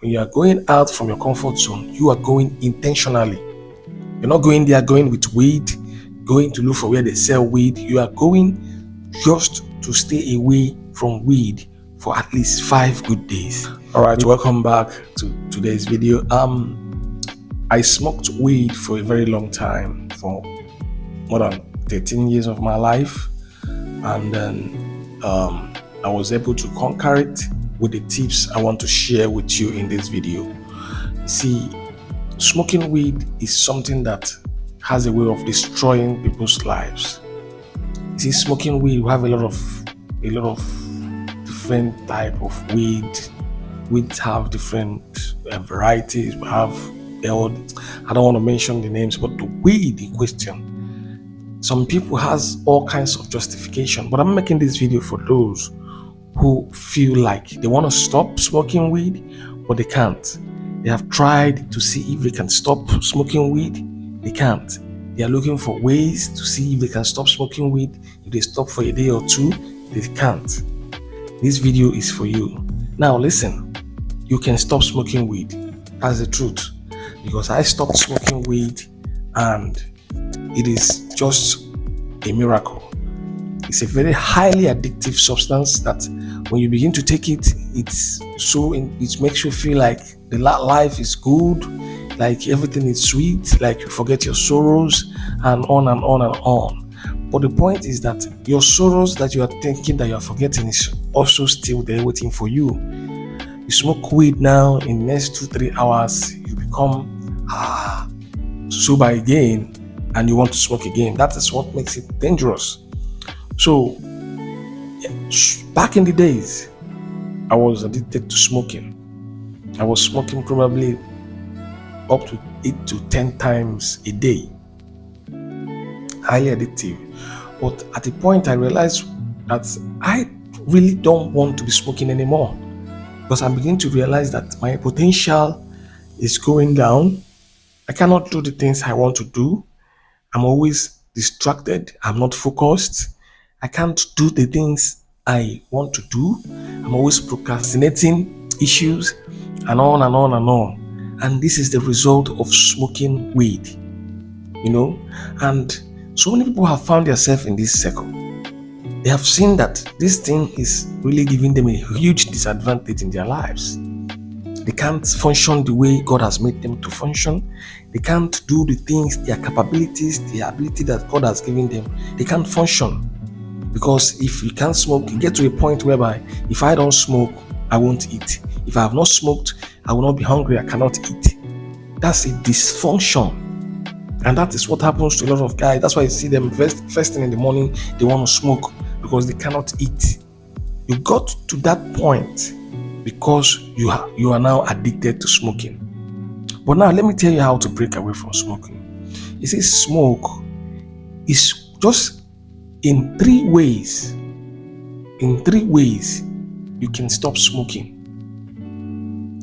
when you are going out from your comfort zone, you are going intentionally. You're not going there going with weed, going to look for where they sell weed. You are going just to stay away from weed for at least 5 good days. All right, welcome back to today's video. I smoked weed for a very long time, for more than 13 years of my life, and then I was able to conquer it with the tips I want to share with you in this video. See, smoking weed is something that has a way of destroying people's lives. You see, smoking weed, we have a lot of different type of weed. Weeds have different varieties. We have I don't want to mention the names, but the weed in question, some people has all kinds of justification. But I'm making this video for those who feel like they want to stop smoking weed, but they can't. They have tried to see if they can stop smoking weed. They can't. They are looking for ways to see if they can stop smoking weed. If they stop for a day or two, they can't. This video is for you. Now listen, you can stop smoking weed. That's the truth. Because I stopped smoking weed and it is just a miracle. It's a very highly addictive substance that when you begin to take it, it makes you feel like the life is good, like everything is sweet, like you forget your sorrows, and on and on and on. But the point is that your sorrows that you are thinking that you are forgetting is also still there waiting for you. You smoke weed now, in the next 2-3 hours, you become sober again and you want to smoke again. That is what makes it dangerous. So, back in the days, I was addicted to smoking. I was smoking probably up to 8 to 10 times a day. Highly addictive. But at the point I realized that I really don't want to be smoking anymore, because I'm beginning to realize that my potential is going down. I cannot do the things I want to do. I'm always distracted. I'm not focused. I can't do the things I want to do. I'm always procrastinating issues and on and on and on. And this is the result of smoking weed, And so many people have found themselves in this circle. They have seen that this thing is really giving them a huge disadvantage in their lives. They can't function the way God has made them to function. They can't do the things, their capabilities, the ability that God has given them. They can't function. Because if you can't smoke, you get to a point whereby if I don't smoke, I won't eat. If I have not smoked, I will not be hungry, I cannot eat. That's a dysfunction. And that is what happens to a lot of guys. That's why you see them first thing in the morning, they want to smoke because they cannot eat. You got to that point because you are now addicted to smoking. But now let me tell you how to break away from smoking. You see, smoke is just in 3 ways. In 3 ways you can stop smoking.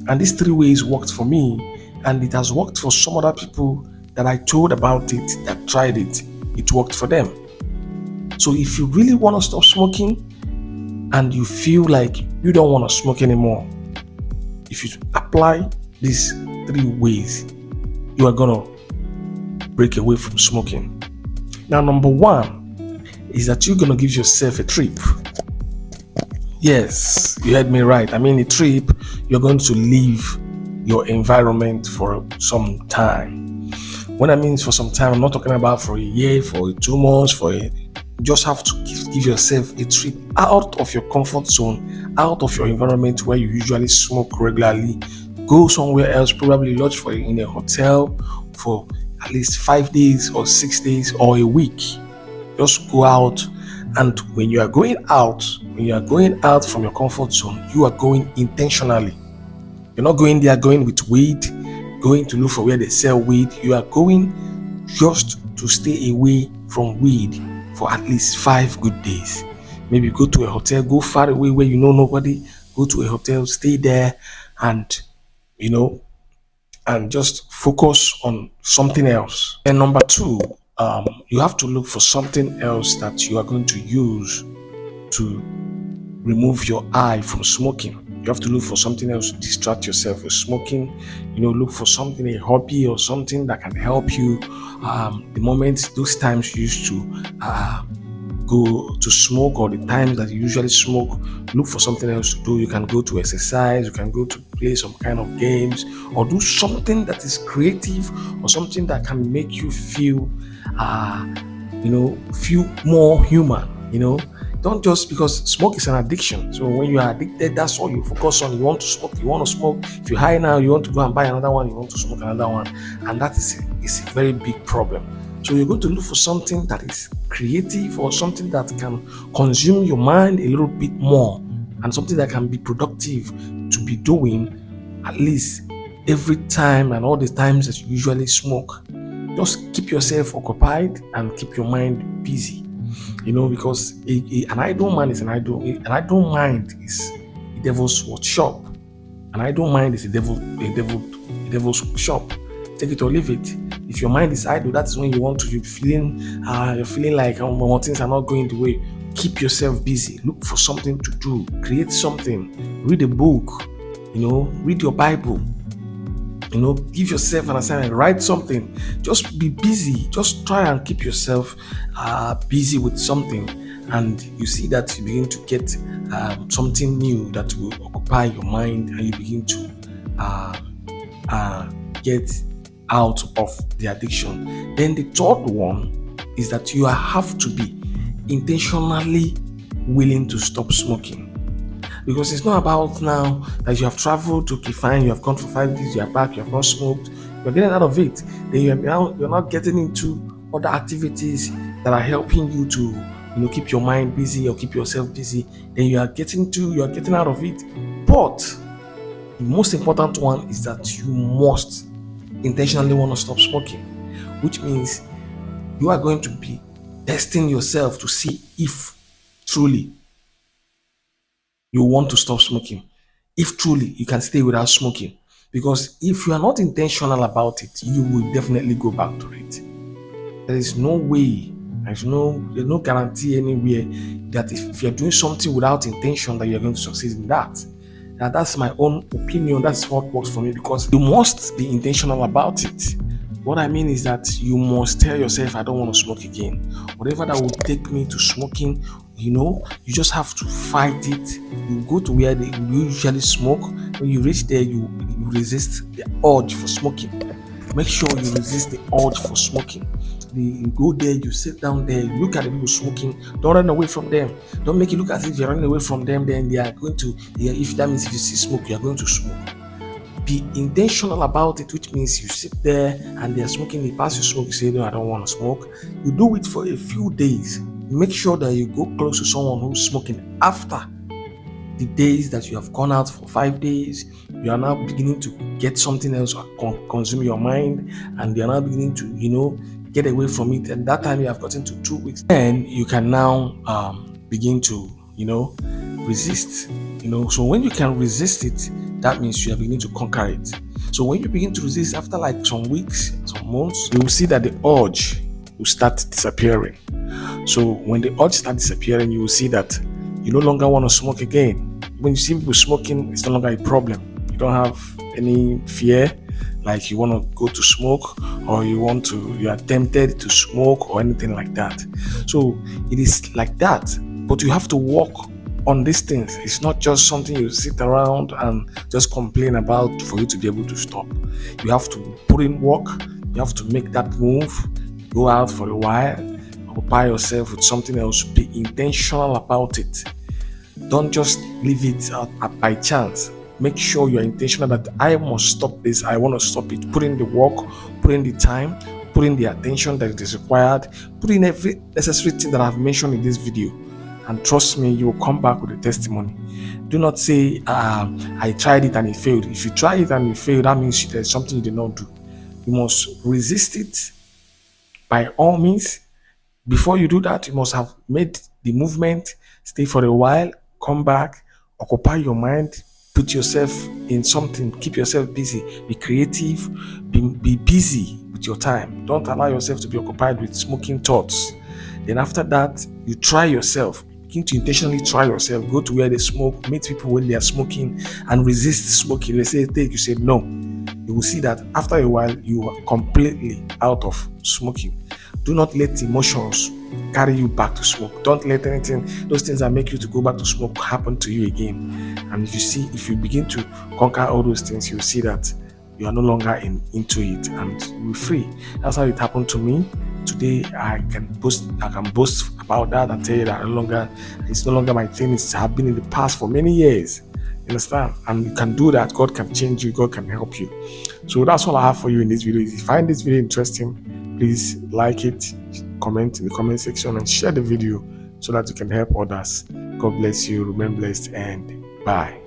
And these 3 ways worked for me, and it has worked for some other people that I told about it, that tried it. It worked for them. So if you really want to stop smoking and you feel like you don't want to smoke anymore, if you apply these 3 ways, you are going to break away from smoking. Now, number 1 is that you're going to give yourself a trip. Yes, you heard me right. I mean a trip. You're going to leave your environment for some time. When I mean for some time, I'm not talking about for a year, for 2 months, you just have to give yourself a trip out of your comfort zone, out of your environment where you usually smoke regularly. Go somewhere else, probably lodge in a hotel for at least 5 days or 6 days or a week. Just go out, and when you are going out from your comfort zone, you are going intentionally. You're not going there going with weed, going to look for where they sell weed. You are going just to stay away from weed for at least 5 good days. Maybe go to a hotel, go far away where you know nobody, go to a hotel, stay there, and and just focus on something else. And number 2, you have to look for something else that you are going to use to remove your eye from smoking. You have to look for something else to distract yourself with smoking. Look for something, a hobby or something that can help you. The moment, those times you used to go to smoke, or the times that you usually smoke, look for something else to do. You can go to exercise, you can go to play some kind of games, or do something that is creative, or something that can make you feel feel more human. Don't just, because smoke is an addiction. So when you are addicted, that's all you focus on. You want to smoke, you want to smoke. If you're high now, you want to go and buy another one, you want to smoke another one. And that is a very big problem. So you're going to look for something that is creative, or something that can consume your mind a little bit more, and something that can be productive to be doing at least every time, and all the times that you usually smoke. Just keep yourself occupied and keep your mind busy. Because an idle mind is an idle mind is a devil's workshop. An idle mind is a devil's shop. Take it or leave it. If your mind is idle, that is when you're feeling like more things are not going the way. Keep yourself busy. Look for something to do. Create something. Read a book. Read your Bible. Give yourself an assignment. Write something. Just be busy. Just try and keep yourself busy with something, and you see that you begin to get something new that will occupy your mind, and you begin to get out of the addiction. Then the third one is that you have to be intentionally willing to stop smoking. Because it's not about now that you have traveled to fine, you have gone for 5 days, you are back, you have not smoked, you're getting out of it. Then you're not getting into other activities that are helping you to keep your mind busy or keep yourself busy. Then you are getting out of it. But the most important one is that you must intentionally want to stop smoking, which means you are going to be testing yourself to see if truly you want to stop smoking, if truly you can stay without smoking. Because if you are not intentional about it, you will definitely go back to it. There is no way, there's no guarantee anywhere that if you're doing something without intention, that you're going to succeed in that. Now, that's my own opinion. That's what works for me, because you must be intentional about it. What I mean is that you must tell yourself, I don't want to smoke again. Whatever that will take me to smoking, you just have to fight it. You go to where you usually smoke. When you reach there, you resist the urge for smoking. Make sure you resist the urge for smoking. You go there, you sit down there, you look at the people smoking. Don't run away from them. Don't make it look as if you're running away from them. Then they are going to, if that means if you see smoke, you are going to smoke. Be intentional about it, which means you sit there and they're smoking, they pass you smoke, you say, no, I don't want to smoke. You do it for a few days. Make sure that you go close to someone who's smoking. After the days that you have gone out for 5 days, you are now beginning to get something else consume your mind, and you are now beginning to, get away from it. And that time you have gotten to 2 weeks. Then you can now begin to, resist. So when you can resist it, that means you are beginning to conquer it. So when you begin to resist, after like some weeks, some months, you will see that the urge will start disappearing. So when the urge starts disappearing, you will see that you no longer want to smoke again. When you see people smoking, it's no longer a problem. You don't have any fear, like you want to go to smoke, or you are tempted to smoke, or anything like that. So it is like that, but you have to work on these things. It's not just something you sit around and just complain about for you to be able to stop. You have to put in work. You have to make that move. Go out for a while. Occupy yourself with something else. Be intentional about it. Don't just leave it by chance. Make sure you're intentional that I must stop this. I want to stop it. Put in the work. Put in the time. Put in the attention that is required. Put in every necessary thing that I've mentioned in this video. And trust me, you will come back with a testimony. Do not say, I tried it and it failed. If you try it and it failed, that means there's something you did not do. You must resist it by all means. Before you do that, you must have made the movement, stay for a while, come back, occupy your mind, put yourself in something, keep yourself busy, be creative, be busy with your time. Don't allow yourself to be occupied with smoking thoughts. Then after that, you try yourself. begin to intentionally try yourself. Go to where they smoke, meet people when they are smoking, and resist smoking. They say take, you say no. You will see that after a while you are completely out of smoking. Do not let emotions carry you back to smoke. Don't let anything, those things that make you to go back to smoke, happen to you again. And if you begin to conquer all those things, you'll see that you are no longer into it and you're free. That's how it happened to me. Today I can boast about that and tell you that it's no longer my thing. It's have been in the past for many years. You understand? And you can do that. God can change you, God can help you. So that's all I have for you in this video. If you find this video interesting, please like it, comment in the comment section, and share the video so that you can help others. God bless you, remain blessed, and bye.